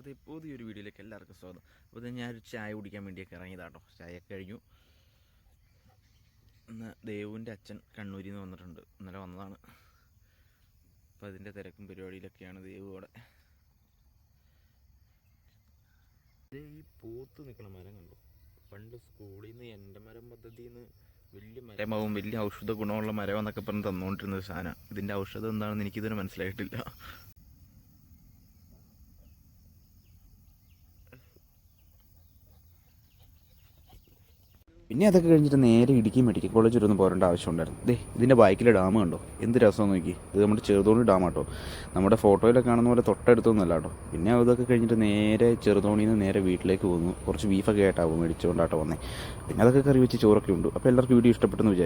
അപ്പോൾ പുതിയൊരു വീഡിയോയിലേക്ക് എല്ലാവർക്കും സ്വാഗതം. അപ്പോൾ ഞാനൊരു ചായ കുടിക്കാൻ വേണ്ടിയൊക്കെ ഇറങ്ങിയതാട്ടോ. ചായയൊക്കെ കഴിഞ്ഞു. ഇന്ന് ദേവുവിൻ്റെ അച്ഛൻ കണ്ണൂരിൽ നിന്ന് വന്നിട്ടുണ്ട്. ഇന്നലെ വന്നതാണ്. അപ്പോൾ അതിൻ്റെ തിരക്കും പരിപാടിയിലൊക്കെയാണ് ദേവു അവിടെ. ഈ പൂത്ത് നിൽക്കണ മരം കണ്ടു. പണ്ട് സ്കൂളിൽ നിന്ന് എൻ്റെ മരം പദ്ധതിയിൽ നിന്ന് വലിയ മരമാവും, വലിയ ഔഷധ ഗുണമുള്ള മരമെന്നൊക്കെ പറഞ്ഞ് തന്നുകൊണ്ടിരുന്നൊരു സാധനം. ഇതിൻ്റെ ഔഷധം എന്താണെന്ന് എനിക്കിതുവരെ മനസ്സിലായിട്ടില്ല. പിന്നെ അതൊക്കെ കഴിഞ്ഞിട്ട് നേരെ ഇടുക്കി മെഡിക്കൽ കോളേജ് വരെ ഒന്ന് പോരേണ്ട ആവശ്യമുണ്ടായിരുന്നു. ഇതിൻ്റെ ബാക്കിലെ ഡാം കണ്ടോ, എന്ത് രസമെന്ന് നോക്കി. ഇത് നമ്മുടെ ചെറുതോണി ഡാം കേട്ടോ. നമ്മുടെ ഫോട്ടോയിലൊക്കെ കാണുന്ന പോലെ തൊട്ടടുത്തൊന്നുമല്ല കേട്ടോ. പിന്നെ അതൊക്കെ കഴിഞ്ഞിട്ട് നേരെ ചെറുതോണിയിൽ നിന്ന് നേരെ വീട്ടിലേക്ക് പോകുന്നു. കുറച്ച് ബീഫൊക്കെ ആയിട്ടാവും മേടിച്ചുകൊണ്ടാട്ടോ വന്നേ. പിന്നെ അതൊക്കെ കറി വെച്ച് ചോറൊക്കെ ഉണ്ട്. അപ്പോൾ എല്ലാവർക്കും വീഡിയോ ഇഷ്ടപ്പെട്ടെന്ന് വിചാരിക്കും.